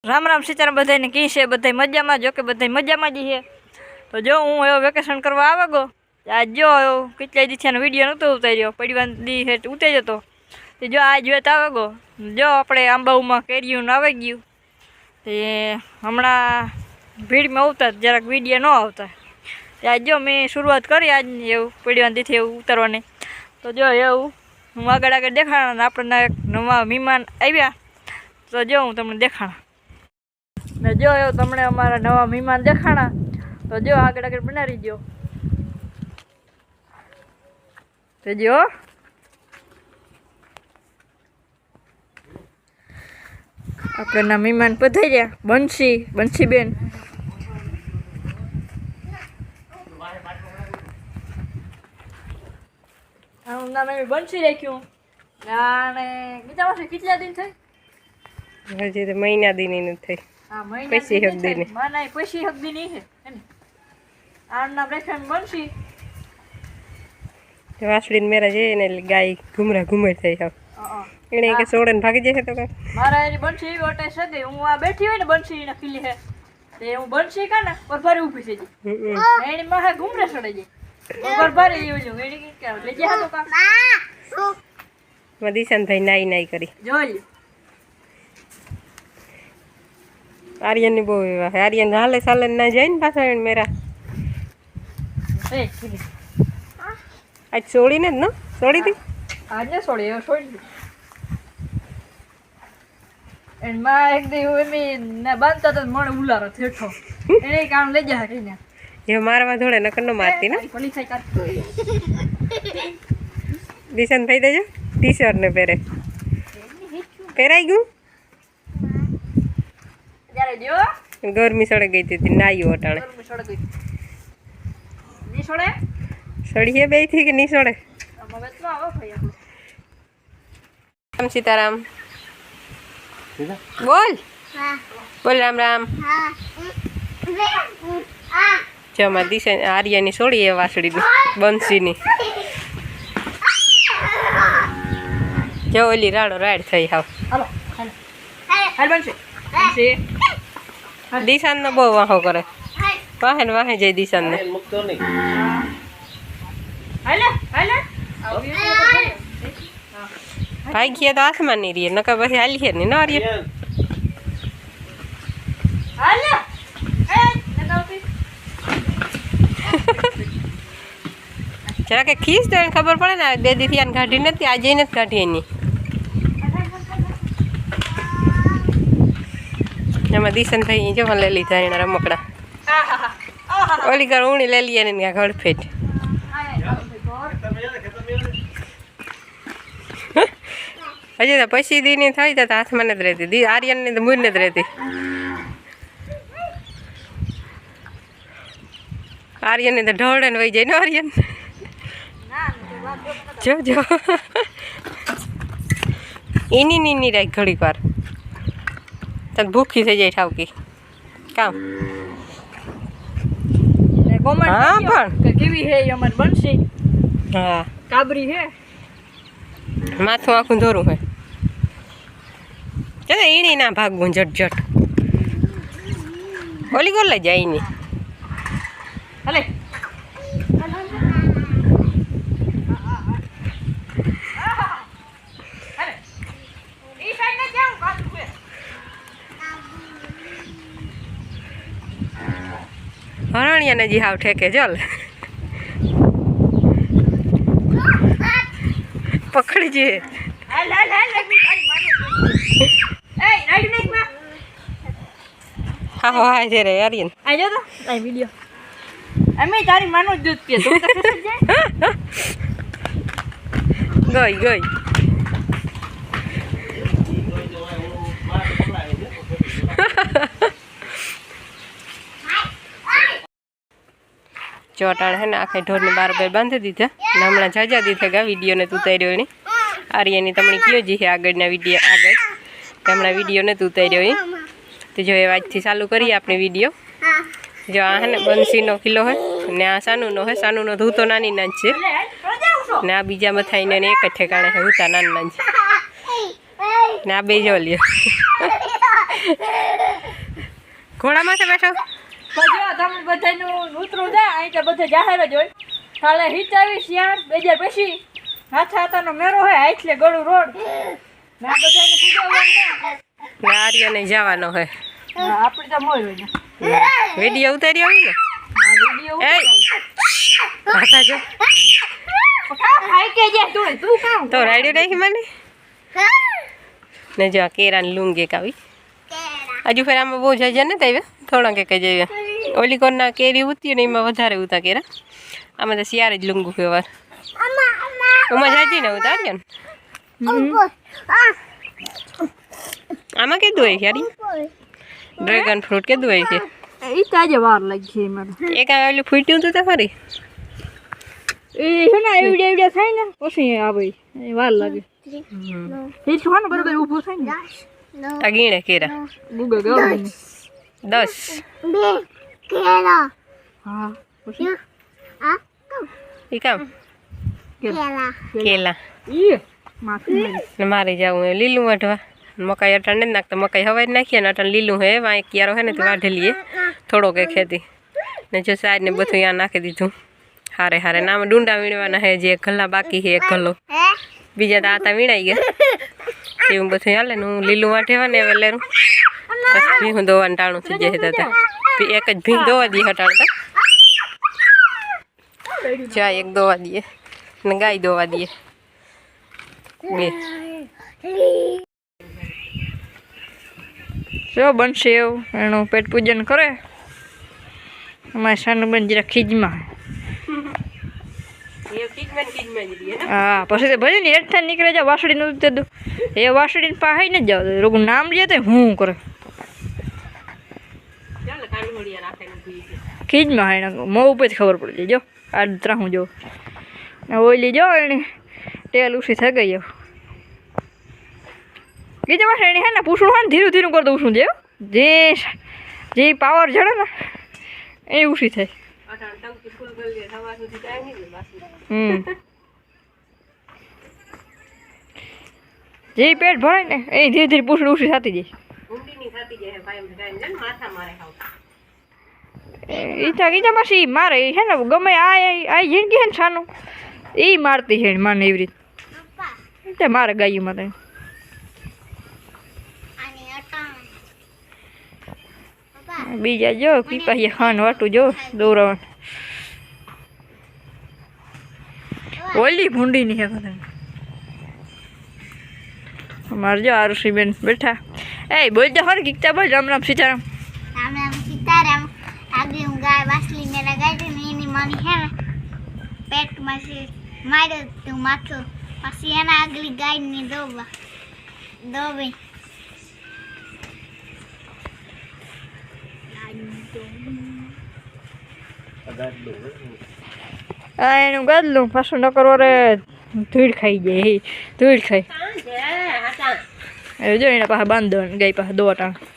राम राम सीताराम बधाने की छे बधाई मजामां जो के बधाई मजामां ज छे। तो जो हूँ एवो वेकेशन करवा आवे गो आज जो કેટલા દિવસનો વિડિયો નતો ઉતાર્યો પડવાન દી હે ઉતાર્યો તો તે જો આજ વેત આવે ગો જો આપણે આંબાઉમાં કેરીયું આવી ગયું તે હમણાં ભીડમાં આવતા જરાક વિડિયો ન આવતા તે આજ જો મેં શરૂઆત કરી આજ એવું પડવાન દીથી એવું ઉતારવાની તો જો એવું હું આગળ આગળ દેખાણા આપણને એક નવા મહેમાન આવ્યા તો જો હું તમને દેખાણા ને જો એવું તમને અમારા નવા મહેમાન દેખાણા તો જો આગળ આગળ બનાવી દો તો જો આપણા મહેમાન પધાર્યા બંસી બેન નામ એમ બંસી રાખ્યું અને બીજા વર્ષે કેટલા દિન થઈ હજી તો મહિના દી ની થઈ હા મહિના પૈસી હક દી ની માના પૈસી હક દી ની છે આ નામ રાખ્યું બંસી વાસળીને મેરા છે ને ગાય ઘુમર થઈ જાવ એને કે સોડન ભાગી જશે તો મારા એની બંસી એવી ઓટે છે હું આ બેઠી હોય ને બંસી ને ખીલી છે તે હું બંસી કા ને પરભારી ઊભી છે એની માહે ઘુમરે સડે છે પરભારી એવી જો એની કે લે જે હાતો કા મદીસન ભાઈ નાઈ કરી જોઈ આર્યન ની બહુ એવા આર્યન હાલે સાલે ના જાય ને પાછા મેરા એ ખીલી આજ છોડીને જ ન છોડી દી આજે છોડી દી એન માં એક દી એમી ને બાંધતા તો મને ઉલારો થેઠો એને કામ લઈ જા હરીને એ મારવા થોડે નકર નો મારતી ને પોલીસ આઈ કાઢતો દિશન થઈ દેજો ટી-શર્ટ ને પહેરાઈ ગયું જ્યારે જો ગરમી સડે ગઈ હતી નાયું અટાણે ગરમી સડે ગઈ ની સડે સડીએ બે થી કે ની સડે અમે તો આવો ભાઈ રામ સીતારામ બોલ બોલ રામ રામ જમા દિશા આર્યાની છોડી એ વાસળી બંસીની જો ઓલી રાડો રાડ થઈ હાવ હાલો હાલ બંસી દિશાન બહુ વાહો કરે વાહે ને વાહે જઈ દિશાન ને ભાગ્ય તો આસમાન ની રીએ નકર પછી હાલીએ ને ન રીએ જરા કે ખીસ તો એને ખબર પડે ને બે દીથી આને કાઢી નથી આજે નથી કાઢી એની એમાં દિશન થઈ જો લઈ લીધા એના રમકડા ઓલી ઘર ઉણી લઈ લઈએ ને ઘર ફેટ હજી તો પછી દી ની થઈ તો હાથમાં નથી રહેતી આર્યન ની તો મૂર નથી રહેતી આર્યન ની તો ઢોળે ને વહી જાય ને આર્યન જો એની રાખ ઘડીક વાર તને ભૂખી થઈ જાય ઠાવકી કામ હા પણ કેવી હે અમન બંસી હા કાબરી હે માથું આખું ધોરું હે ચાલે એની ના ભાગવું જટ ઓલી ગોલ જાય ની હલે હરણિયાને જી હાવ ઠેકે ચલ પકડી જે હા હા છે રે આર્યન આ જો તો આ વિડિયો અમે તારી માનો દૂધ પીએ તું તો ગઈ ચોટાણ હે ને આખે ઢોરને બાર બાંધી દીધા ને હમણાં જાજા દીધા ગા વિડીયોને ઉતાર્યો એની આર્યની તમને કયો જી છે આગળના વિડીયો આગળ હમણાં વિડીયોને ઉતાર્યો એ તો જો એ આજથી ચાલુ કરીએ આપણે વિડીયો જો આ હે ને બંસીનો કિલો હે ને આ સાનુનો હે સાનુનો ધૂતો નાની નાન છે ને આ બીજા મથાઈને એક જ ઠેકાણે હે હુતા નાના નાન છે ને આ બે જો લ્યો ઘોડામાં છે બેઠો તો જો તમે બધાનું ઉતરું જાય અહીં તો બધે જાહેર જ હોય કાલે 27/4/2000 પછી હાથા હાથાનો મેરો હોય આટલે ગળું રોડ ના બધાને પૂજાવાનું ને આર્યને જવાનો હોય આપણે તો મોય હોય ને વિડીયો ઉતાર્યો હોય ને આ વિડિયો એ હાથા જો ખાઈ કે જે તું કામ તો રાડ્યો નાખી મને ને જો આ કેરાની લુંગી કાવી હજુ ફેર આમાં બહુ જાજા નથી આવ્યા થોડા કે જઈએ ઓલી કોરના કેરી ઉતી ને એમાં વધારે ઉતા કેરા આમાં તો શિયાર જ લુંગું ફેવાર ઉમાં જાજી ને ઉતાર્યો ને આમાં કીધું હોય યારી ડ્રેગન ફ્રૂટ કીધું હોય છે ઈ તાજે વાર લાગી છે મારે એક આ ઓલું ફૂટ્યું હતું તો ખરી એ છે ને એવડે થાય ને પછી આવે વાર લાગે એ છોનો બરોબર ઊભો થાય ને આ ગીણે કેરા ગૂગલ ગયો 10 હા પછી એ કામ કેલા ઈ માફી ને મારે જવું હે લીલું વાઢવા મકાઈ અટાણ નથી નાખતા મકાઈ હવાઈ નાખીએ ને અટાણ લીલું હે વાંય ક્યારો હે ને તો વાઢેલીએ થોડોક એ ખેતી ને જો સાઈડ ને બધું ત્યાં નાખી દીધું હારે હારે ને આમાં ડુંડા વીણવાના હે જે ગલ્લા બાકી છે એક ગલ્લો બીજા તો આતા વીણાઈ ગયા એવું બધું હાલે ને હું લીલું વાઢેવા ને હવે લેરું બસ ભીહું દોવાનું ટાણું થઈ જાય હતા એક જ ભીં દોવા દઈએ હટાણતા ચા એક દોવા દઈએ ને ગાય દોવા દઈએ બે જો બનશે એવું એનું પેટ પૂજન કરે અમારે સાનું બન જરા ખીજમાં હા પછી તો ભલે ને હેઠા નીકળે જાય વાસળીનું તે એ વાસળીને પાસે ને જાવ રોગું નામ લે તો હું કરે ખીજમાં એને મોં ઉપર જ ખબર પડી જાય જો આ ત્રાહું જો ઓઈલી જો એને ટેલ ઉછી થઈ ગઈ એવું બીજા પાસે એને હે ને પૂછવું હોય ને ધીરું ધીરું કરતું ઉછું જે જે પાવર જડે ને એ ઉછી થાય જે પેટ ભરાય ને એ ધીરે ધીરે પૂછડું ઉછી થતી જાય ઈચ્છા પાછી મારે એ છે ને ગમે આ જિંદગી છે ને છાનું એ મારતી છે માને એવી રીતે મારે ગાયું મારે બીજા જો પીપા ખાન વાટું જો દોરાવણ ઓલી ભૂંડી ની હે અમારે જો આરુષીબેન બેઠા એ બોલ જો હર ગીતા બોલ રામ રામ સીતારામ રામ રામ સીતારામ આગળ હું ગાય વાસલી ને લગાવી હતી ને એની મમ્મી હે ને પેટમાં માર્યો તું માથું પછી એના આગલી ગાય ને દોવે આ એનું ગાદલું પાછું ન કરો રે ધૂળ ખાઈ જાય ધૂળ ખાઈ એ જો એના પાસે બાંધો ગાય પાસે દોવા ટાણ